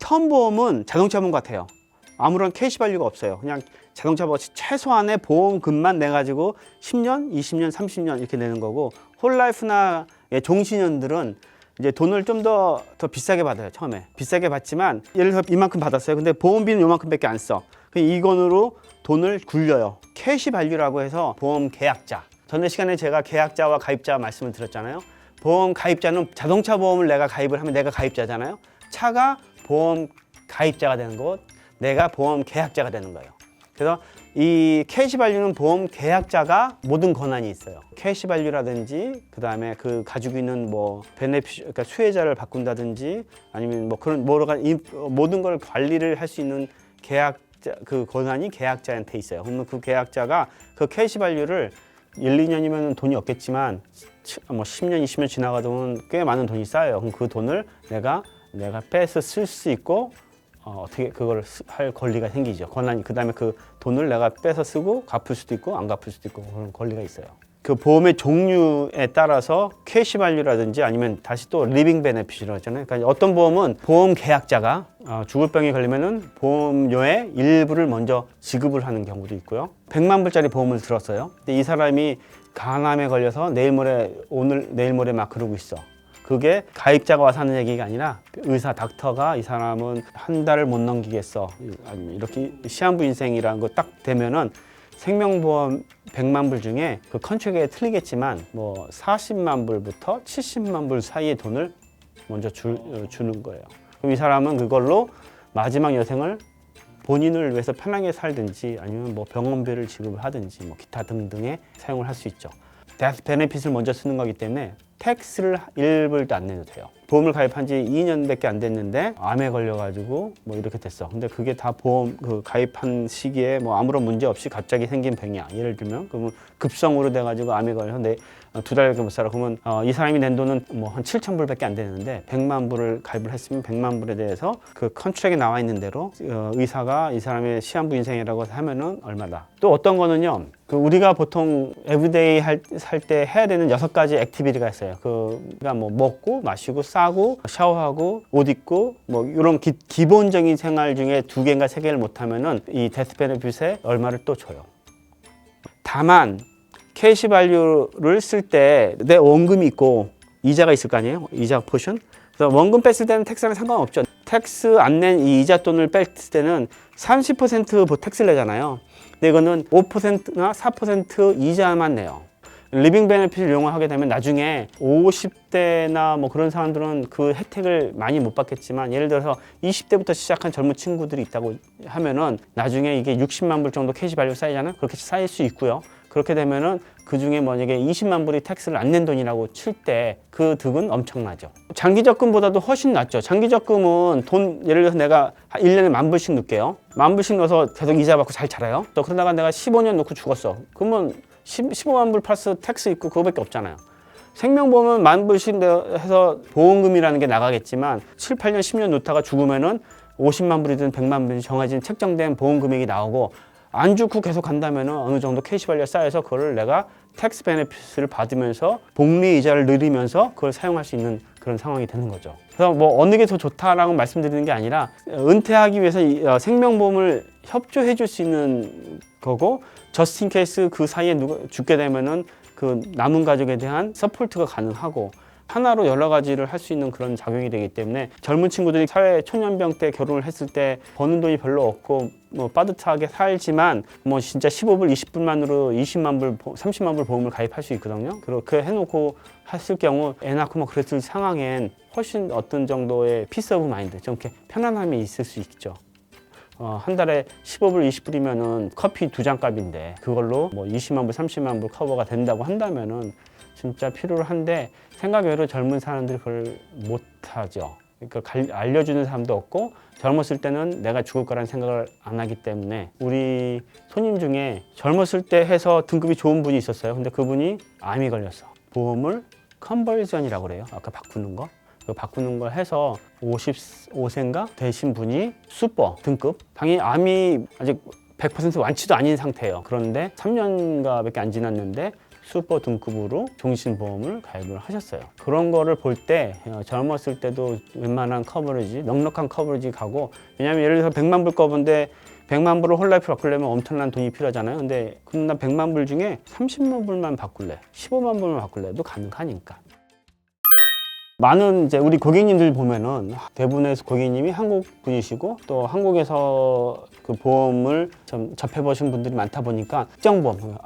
처음보험은 자동차 보험 같아요. 아무런 캐시 밸류가 없어요. 그냥 자동차 보험 최소한의 보험금만 내가지고 10년, 20년, 30년 이렇게 내는 거고, 홀라이프나 종신연들은 이제 돈을 좀 더 비싸게 받아요. 처음에 비싸게 받지만 예를 들어서 이만큼 받았어요. 근데 보험비는 요만큼밖에 안 써. 이건으로 돈을 굴려요. 캐시 밸류라고 해서 보험 계약자. 전에 시간에 제가 계약자와 가입자 말씀을 드렸잖아요. 보험 가입자는 자동차 보험을 내가 가입을 하면 내가 가입자잖아요. 차가 보험 가입자가 되는 거고 내가 보험 계약자가 되는 거예요. 그래서 이 캐시 밸류는 보험 계약자가 모든 권한이 있어요. 캐시 밸류라든지 그다음에 그 가지고 있는 뭐 베네피시, 그러니까 수혜자를 바꾼다든지 아니면 뭐 그런 모든 걸 관리를 할 수 있는 계약자, 그 권한이 계약자한테 있어요. 그러면 그 계약자가 그 캐시 밸류를 1, 2년이면 돈이 없겠지만 뭐 10년, 20년 지나가도 꽤 많은 돈이 쌓여요. 그럼 그 돈을 내가 빼서 쓸 수 있고 어떻게 그걸 할 권리가 생기죠. 권한이. 그다음에 그 돈을 내가 빼서 쓰고 갚을 수도 있고 안 갚을 수도 있고 그런 권리가 있어요. 그 보험의 종류에 따라서 캐시 밸류라든지 아니면 다시 또 리빙 베네핏이라고 하잖아요. 그러니까 어떤 보험은 보험 계약자가 죽을 병에 걸리면은 보험료의 일부를 먼저 지급을 하는 경우도 있고요. 100만 불짜리 보험을 들었어요. 근데 이 사람이 간암에 걸려서 내일 모레 막 그러고 있어. 그게 가입자가 와서 하는 얘기가 아니라 의사, 닥터가 이 사람은 한 달을 못 넘기겠어. 아니면 이렇게 시한부 인생이라는 거 딱 되면은 생명보험 100만 불 중에 그 컨트랙에 틀리겠지만 뭐 40만 불부터 70만 불 사이의 돈을 먼저 주는 거예요. 그럼 이 사람은 그걸로 마지막 여생을 본인을 위해서 편하게 살든지 아니면 뭐 병원비를 지급을 하든지 뭐 기타 등등에 사용을 할 수 있죠. 데스 베네핏을 먼저 쓰는 거기 때문에 텍스를 1불도 안 내도 돼요. 보험을 가입한 지 2년밖에 안 됐는데 암에 걸려가지고 뭐 이렇게 됐어. 근데 그게 다 보험 그 가입한 시기에 뭐 아무런 문제 없이 갑자기 생긴 병이야. 예를 들면 그러면 급성으로 돼가지고 암에 걸려서 두 달밖에 못 살아. 그러면 이 사람이 낸 돈은 뭐 한 7천 불밖에 안 되는데 100만 불을 가입을 했으면 100만 불에 대해서 그 컨트랙에 나와 있는 대로 의사가 이 사람의 시한부 인생이라고 하면은 얼마다. 또 어떤 거는요. 그 우리가 보통 에브리데이 살 때 해야 되는 6가지 액티비티가 있어요. 그가 뭐 먹고 마시고 싸고 샤워하고 옷 입고 뭐 이런 기본적인 생활 중에 2개인가 3개를 못 하면은 이 데스 베네핏에 얼마를 또 줘요. 다만 캐시 밸류를 쓸 때 내 원금이 있고 이자가 있을 거 아니에요? 이자 포션. 그래서 원금 뺐을 때는 텍스랑 상관없죠. 텍스 안 낸 이 이자 돈을 뺄 때는 30% 텍스를 내잖아요. 근데 이거는 5%나 4% 이자만 내요. 리빙 베네핏을 이용하게 되면 나중에 50대나 뭐 그런 사람들은 그 혜택을 많이 못 받겠지만 예를 들어서 20대부터 시작한 젊은 친구들이 있다고 하면은 나중에 이게 60만 불 정도 캐시 밸류 쌓이잖아요. 그렇게 쌓일 수 있고요. 그렇게 되면은 그 중에 만약에 20만 불이 텍스를 안 낸 돈이라고 칠 때 그 득은 엄청나죠. 장기 적금보다도 훨씬 낫죠. 장기 적금은 돈 예를 들어서 내가 1년에 10,000불씩 넣을게요. 10,000불씩 넣어서 계속 이자 받고 잘 자라요. 또 그러다가 내가 15년 넣고 죽었어. 그러면 15만 불 플러스 텍스 있고 그거밖에 없잖아요. 생명보험은 10,000불씩 해서 보험금이라는 게 나가겠지만 7, 8년, 10년 놓다가 죽으면은 50만 불이든 100만 불이든 정해진 책정된 보험 금액이 나오고 안 죽고 계속 간다면은 어느 정도 캐시 밸류가 쌓여서 그거를 내가 텍스 베네핏을 받으면서 복리 이자를 늘리면서 그걸 사용할 수 있는 그런 상황이 되는 거죠. 그래서 뭐 어느 게 더 좋다라고 말씀드리는 게 아니라 은퇴하기 위해서 생명보험을 협조해 줄 수 있는 거고 저스트 인 케이스 그 사이에 누가 죽게 되면은 그 남은 가족에 대한 서포트가 가능하고 하나로 여러 가지를 할 수 있는 그런 작용이 되기 때문에 젊은 친구들이 사회 초년병 때 결혼을 했을 때 버는 돈이 별로 없고 뭐 빠듯하게 살지만 뭐 진짜 15불, 20불만으로 20만 불, 30만 불 보험을 가입할 수 있거든요. 그렇게 해놓고 했을 경우 애 낳고 뭐 그랬을 상황엔 훨씬 어떤 정도의 피스 오브 마인드, 좀 이렇게 편안함이 있을 수 있죠. 한 달에 15불, 20불이면은 커피 2잔 값인데 그걸로 뭐 20만 불, 30만 불 커버가 된다고 한다면은 진짜 필요로 한데 생각외로 젊은 사람들이 그걸 못하죠. 그러니까 알려주는 사람도 없고 젊었을 때는 내가 죽을 거라는 생각을 안 하기 때문에 우리 손님 중에 젊었을 때 해서 등급이 좋은 분이 있었어요. 근데 그분이 암이 걸렸어. 보험을 컨버전이라고 그래요. 아까 바꾸는 거. 바꾸는 걸 해서 55세인가 되신 분이 슈퍼 등급. 당연히 암이 아직 100% 완치도 아닌 상태예요. 그런데 3년가밖에 안 지났는데 슈퍼 등급으로 종신보험을 가입을 하셨어요. 그런 거를 볼 때 젊었을 때도 웬만한 커버리지, 넉넉한 커버리지 가고, 왜냐하면 예를 들어서 100만 불 커버인데 100만 불을 홀라이프 바꾸려면 엄청난 돈이 필요하잖아요. 근데 그럼 나 100만 불 중에 30만 불만 바꿀래, 15만 불만 바꿀래도 가능하니까. 많은 이제 우리 고객님들 보면은 대부분의 고객님이 한국 분이시고 또 한국에서 그 보험을 좀 접해보신 분들이 많다 보니까 특정보험,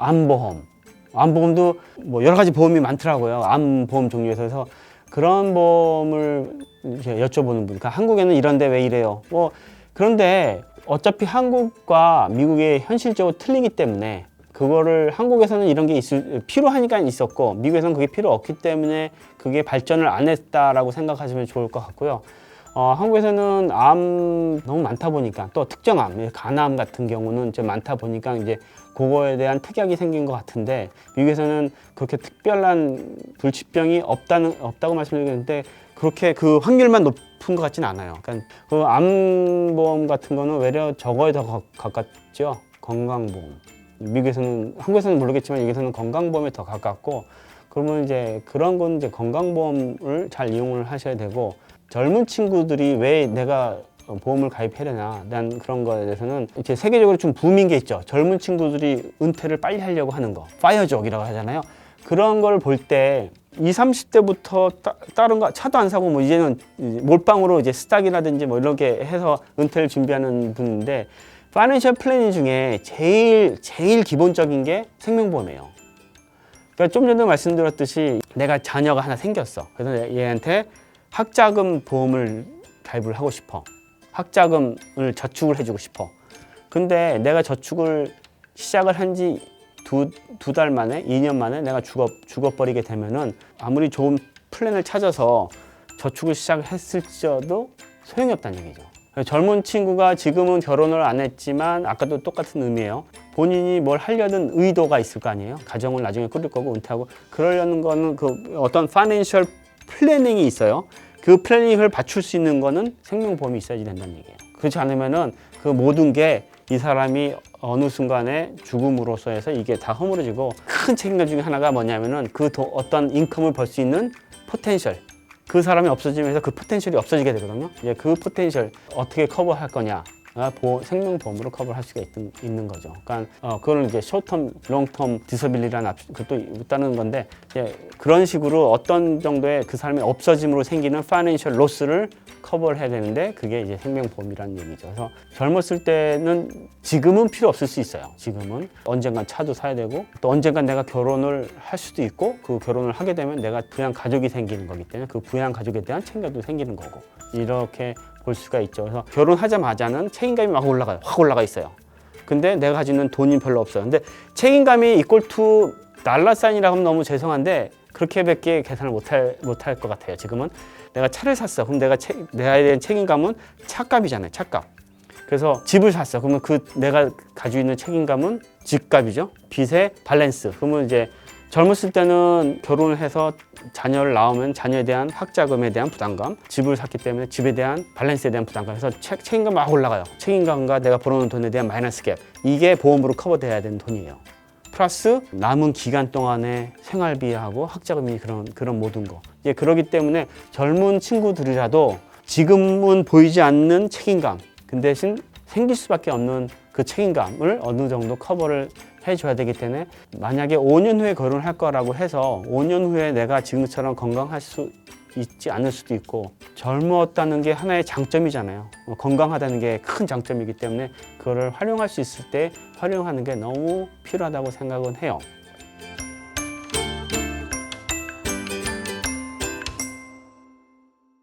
암보험도 뭐 여러 가지 보험이 많더라고요. 암보험 종류에서. 그래서 그런 보험을 이렇게 여쭤보는 분, 그러니까 한국에는 이런데 왜 이래요? 뭐 그런데 어차피 한국과 미국의 현실적으로 틀리기 때문에 그거를 한국에서는 이런 게 필요하니까 있었고 미국에서는 그게 필요 없기 때문에 그게 발전을 안 했다라고 생각하시면 좋을 것 같고요. 한국에서는 암 너무 많다 보니까 또 특정암, 간암 같은 경우는 좀 많다 보니까 이제 그거에 대한 특약이 생긴 것 같은데 미국에서는 그렇게 특별한 불치병이 없다고 말씀드리는데 그렇게 그 확률만 높은 것 같지는 않아요. 그러니까 그 암보험 같은 거는 외려 저거에 더 가깝죠. 건강보험. 미국에서는, 한국에서는 모르겠지만 여기서는 건강보험에 더 가깝고, 그러면 이제 그런 건 이제 건강보험을 잘 이용을 하셔야 되고, 젊은 친구들이 왜 내가 보험을 가입하려나, 난 그런 거에 대해서는 이제 세계적으로 좀 붐인 게 있죠. 젊은 친구들이 은퇴를 빨리 하려고 하는 거, 파이어족이라고 하잖아요. 그런 걸 볼 때 20, 30대부터 다른 거 차도 안 사고 뭐 이제는 몰빵으로 이제 스탁이라든지 뭐 이렇게 해서 은퇴를 준비하는 분인데, 파이낸셜 플래닝 중에 제일 기본적인 게 생명보험이에요. 그러니까 좀 전에 말씀드렸듯이 내가 자녀가 하나 생겼어. 그래서 얘한테 학자금 보험을 가입을 하고 싶어. 학자금을 저축을 해주고 싶어. 근데 내가 저축을 시작을 한 지 두 달 만에, 2년 만에 내가 죽어버리게 되면은 아무리 좋은 플랜을 찾아서 저축을 시작했을지라도 소용이 없다는 얘기죠. 젊은 친구가 지금은 결혼을 안 했지만 아까도 똑같은 의미예요. 본인이 뭘 하려는 의도가 있을 거 아니에요. 가정을 나중에 꾸릴 거고 은퇴하고 그러려는 거는 그 어떤 파이낸셜 플래닝이 있어요. 그 플래닝을 받출 수 있는 거는 생명보험이 있어야지 된다는 얘기예요. 그렇지 않으면은 그 모든 게 이 사람이 어느 순간에 죽음으로써 해서 이게 다 허물어지고, 큰 책임감 중에 하나가 뭐냐면은 어떤 인컴을 벌 수 있는 포텐셜, 그 사람이 없어지면서 그 포텐셜이 없어지게 되거든요. 이제 그 포텐셜 어떻게 커버할 거냐, 생명보험으로 커버할 수가 있는 거죠. 그러니까 그거는 이제 숏텀, 롱텀 디서빌리티라는 그것도 있다는 건데, 이제 그런 식으로 어떤 정도의 그 사람이 없어짐으로 생기는 파이낸셜 로스를 커버를 해야 되는데 그게 이제 생명보험이라는 얘기죠. 그래서 젊었을 때는 지금은 필요 없을 수 있어요. 지금은 언젠간 차도 사야 되고 또 언젠간 내가 결혼을 할 수도 있고, 그 결혼을 하게 되면 내가 부양 가족이 생기는 거기 때문에 그 부양 가족에 대한 책임도 생기는 거고, 이렇게 볼 수가 있죠. 그래서 결혼하자마자는 책임감이 막 올라가요. 확 올라가 있어요. 근데 내가 가지는 돈이 별로 없어요. 근데 책임감이 이퀄 투 달러사인이라고 하면 너무 죄송한데 그렇게밖에 계산을 못할 것 같아요. 지금은 내가 차를 샀어. 그럼 내가 대한 책임감은 차값이잖아요. 차값. 그래서 집을 샀어. 그러면 내가 가지고 있는 책임감은 집값이죠. 빚의 밸런스. 그러면 이제 젊었을 때는 결혼을 해서 자녀를 낳으면 자녀에 대한 학자금에 대한 부담감, 집을 샀기 때문에 집에 대한 밸런스에 대한 부담감, 그래서 책임감 막 올라가요. 책임감과 내가 벌어놓은 돈에 대한 마이너스 갭, 이게 보험으로 커버돼야 되는 돈이에요. 플러스 남은 기간 동안의 생활비하고 학자금이 그런 모든 거. 이제 그러기 때문에 젊은 친구들이라도 지금은 보이지 않는 책임감, 그 대신 생길 수밖에 없는 그 책임감을 어느 정도 커버를 해줘야 되기 때문에, 만약에 5년 후에 결혼을 할 거라고 해서 5년 후에 내가 지금처럼 건강할 수 있지 않을 수도 있고, 젊었다는 게 하나의 장점이잖아요. 건강하다는 게 큰 장점이기 때문에 그거를 활용할 수 있을 때 활용하는 게 너무 필요하다고 생각은 해요.